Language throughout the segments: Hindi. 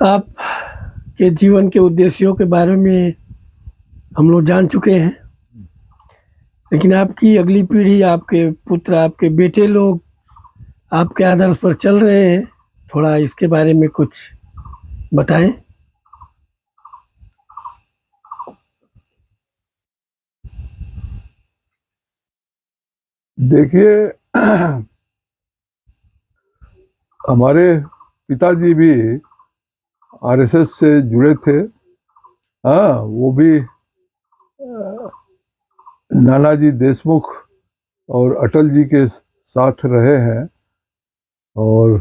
आप के जीवन के उद्देश्यों के बारे में हम लोग जान चुके हैं, लेकिन आपकी अगली पीढ़ी, आपके पुत्र, आपके बेटे लोग आपके आदर्श पर चल रहे हैं। थोड़ा इसके बारे में कुछ बताएं। देखिए, हमारे पिताजी भी आरएसएस से जुड़े थे। हाँ, वो भी नानाजी देशमुख और अटल जी के साथ रहे हैं और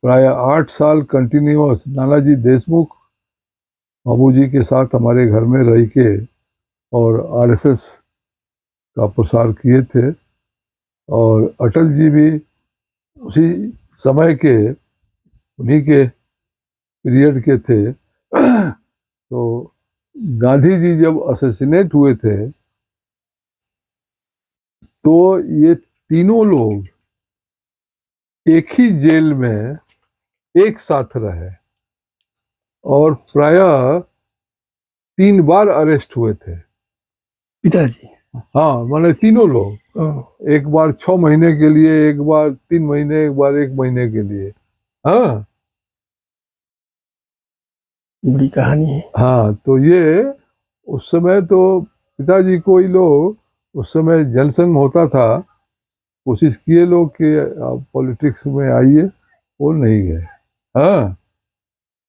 प्राय 8 साल कंटिन्यूअस नानाजी देशमुख बाबूजी के साथ हमारे घर में रह के और आरएसएस का प्रसार किए थे। और अटल जी भी उसी समय के, उन्हीं के पीरियड के थे। तो गांधी जी जब असैसिनेट हुए थे तो ये तीनों लोग एक ही जेल में एक साथ रहे और प्रायः 3 बार अरेस्ट हुए थे पिताजी? हाँ, माने तीनों लोग। एक बार 6 महीने के लिए, एक बार 3 महीने, एक बार 1 महीने के लिए। हाँ, बड़ी कहानी है। हाँ, तो ये उस समय तो पिताजी को ही लोग, उस समय जनसंघ होता था, कोशिश किए लोग कि आप पॉलिटिक्स में आइए, वो नहीं गए। हाँ,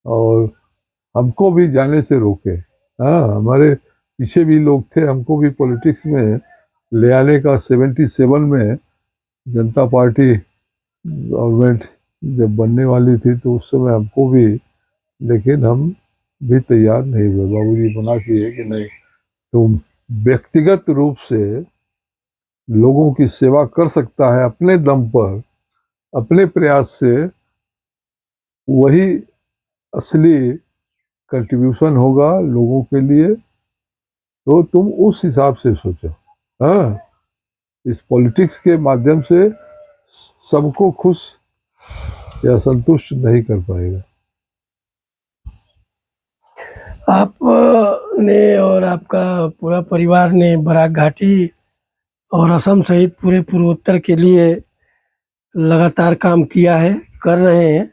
और हमको भी जाने से रोके। हाँ, हमारे पीछे भी लोग थे, हमको भी पॉलिटिक्स में ले आने का। 77 में जनता पार्टी गवर्नमेंट जब बनने वाली थी तो उस समय हमको भी, लेकिन हम भी तैयार नहीं हुए। बाबूजी मना किए कि नहीं, तुम व्यक्तिगत रूप से लोगों की सेवा कर सकता है अपने दम पर, अपने प्रयास से, वही असली कंट्रीब्यूशन होगा लोगों के लिए। तो तुम उस हिसाब से सोचो। हाँ, इस पॉलिटिक्स के माध्यम से सबको खुश या संतुष्ट नहीं कर पाएगा। आप ने और आपका पूरा परिवार ने बराक घाटी और असम सहित पूरे पूर्वोत्तर के लिए लगातार काम किया है, कर रहे हैं,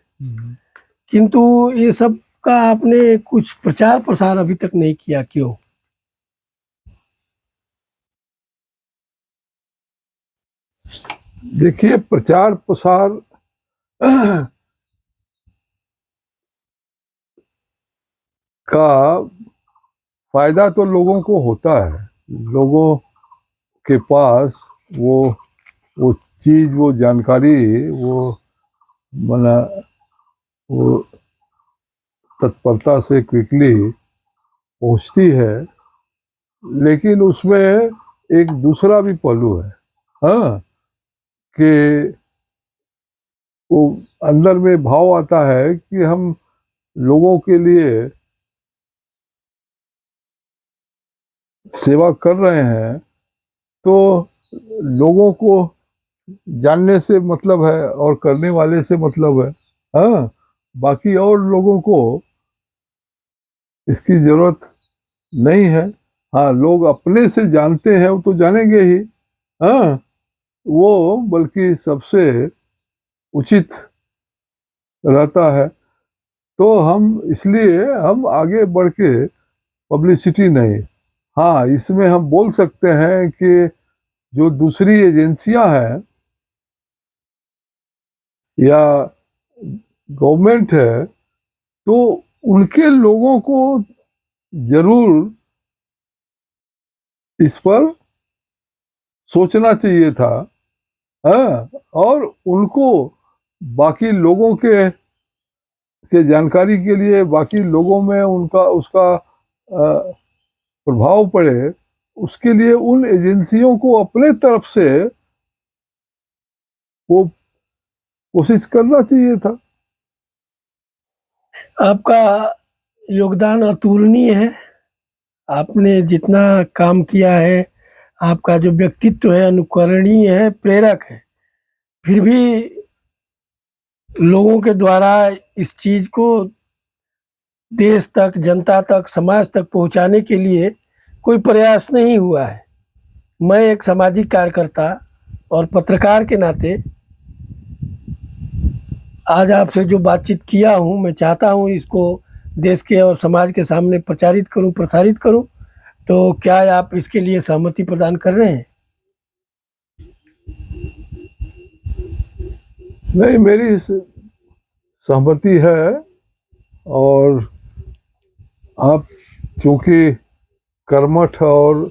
किंतु ये सब का आपने कुछ प्रचार प्रसार अभी तक नहीं किया, क्यों? देखिए, प्रचार प्रसार का फायदा तो लोगों को होता है। लोगों के पास वो चीज, वो जानकारी, वो मना वो तत्परता से क्विकली पहुंचती है। लेकिन उसमें एक दूसरा भी पहलू है। हाँ, कि वो अंदर में भाव आता है कि हम लोगों के लिए सेवा कर रहे हैं, तो लोगों को जानने से मतलब है और करने वाले से मतलब है। हाँ, बाकी और लोगों को इसकी जरूरत नहीं है। हाँ, लोग अपने से जानते हैं, वो तो जानेंगे ही। हाँ, वो बल्कि सबसे उचित रहता है। तो हम इसलिए हम आगे बढ़ के पब्लिसिटी नहीं। हाँ, इसमें हम बोल सकते हैं कि जो दूसरी एजेंसियां हैं या गवर्नमेंट है, तो उनके लोगों को जरूर इस पर सोचना चाहिए था। हाँ, और उनको बाकी लोगों के जानकारी के लिए, बाकी लोगों में उनका उसका प्रभाव पड़े, उसके लिए उन एजेंसियों को अपने तरफ से वो कोशिश करना चाहिए था। आपका योगदान अतुलनीय है। आपने जितना काम किया है, आपका जो व्यक्तित्व है अनुकरणीय है, प्रेरक है। फिर भी लोगों के द्वारा इस चीज को देश तक, जनता तक, समाज तक पहुंचाने के लिए कोई प्रयास नहीं हुआ है। मैं एक सामाजिक कार्यकर्ता और पत्रकार के नाते आज आपसे जो बातचीत किया हूँ, मैं चाहता हूँ इसको देश के और समाज के सामने प्रचारित करूँ, प्रसारित करूँ। तो क्या आप इसके लिए सहमति प्रदान कर रहे हैं? नहीं, मेरी सहमति है। और आप चूंकि कर्मठ और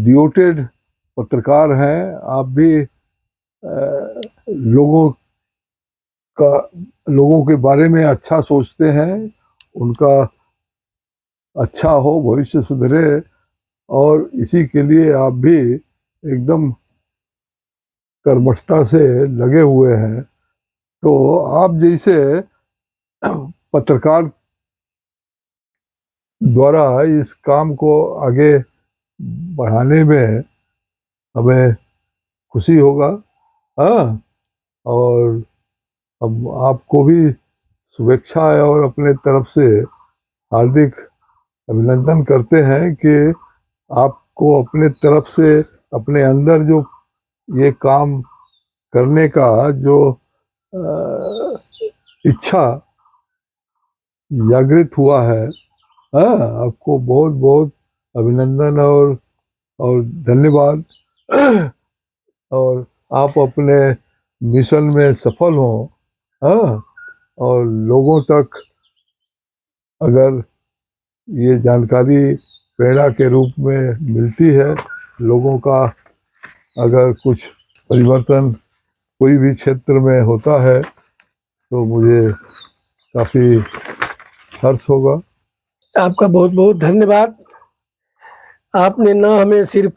ड्यूटेड पत्रकार हैं, आप भी लोगों के बारे में अच्छा सोचते हैं, उनका अच्छा हो, भविष्य सुधरे, और इसी के लिए आप भी एकदम कर्मठता से लगे हुए हैं। तो आप जैसे पत्रकार द्वारा इस काम को आगे बढ़ाने में हमें खुशी होगा। हाँ, और हम आपको भी शुभेच्छा और अपने तरफ से हार्दिक अभिनंदन करते हैं कि आपको अपने तरफ से अपने अंदर जो ये काम करने का जो इच्छा जागृत हुआ है। हाँ, आपको बहुत बहुत अभिनंदन और धन्यवाद। और आप अपने मिशन में सफल हों। हाँ, और लोगों तक अगर ये जानकारी प्रेरणा के रूप में मिलती है, लोगों का अगर कुछ परिवर्तन कोई भी क्षेत्र में होता है, तो मुझे काफ़ी हर्ष होगा। आपका बहुत बहुत धन्यवाद। आपने न हमें सिर्फ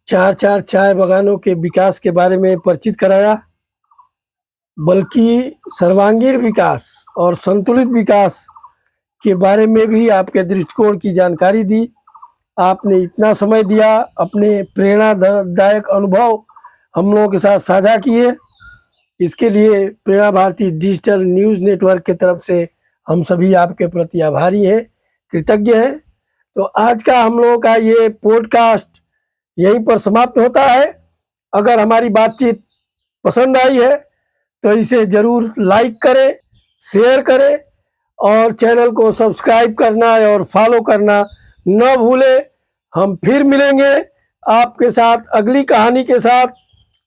4 चाय बागानों के विकास के बारे में परिचित कराया, बल्कि सर्वांगीण विकास और संतुलित विकास के बारे में भी आपके दृष्टिकोण की जानकारी दी। आपने इतना समय दिया, अपने प्रेरणादायक अनुभव हम लोगों के साथ साझा किए। इसके लिए प्रेरणा भारती डिजिटल न्यूज़ नेटवर्क की तरफ से हम सभी आपके प्रति आभारी हैं, कृतज्ञ हैं। तो आज का हम लोगों का ये पॉडकास्ट यहीं पर समाप्त होता है। अगर हमारी बातचीत पसंद आई है तो इसे ज़रूर लाइक करें, शेयर करें और चैनल को सब्सक्राइब करना और फॉलो करना न भूलें। हम फिर मिलेंगे आपके साथ अगली कहानी के साथ।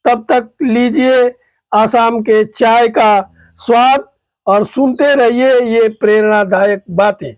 तब तक लीजिए आसाम के चाय का स्वाद और सुनते रहिए ये प्रेरणादायक बातें।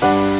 है।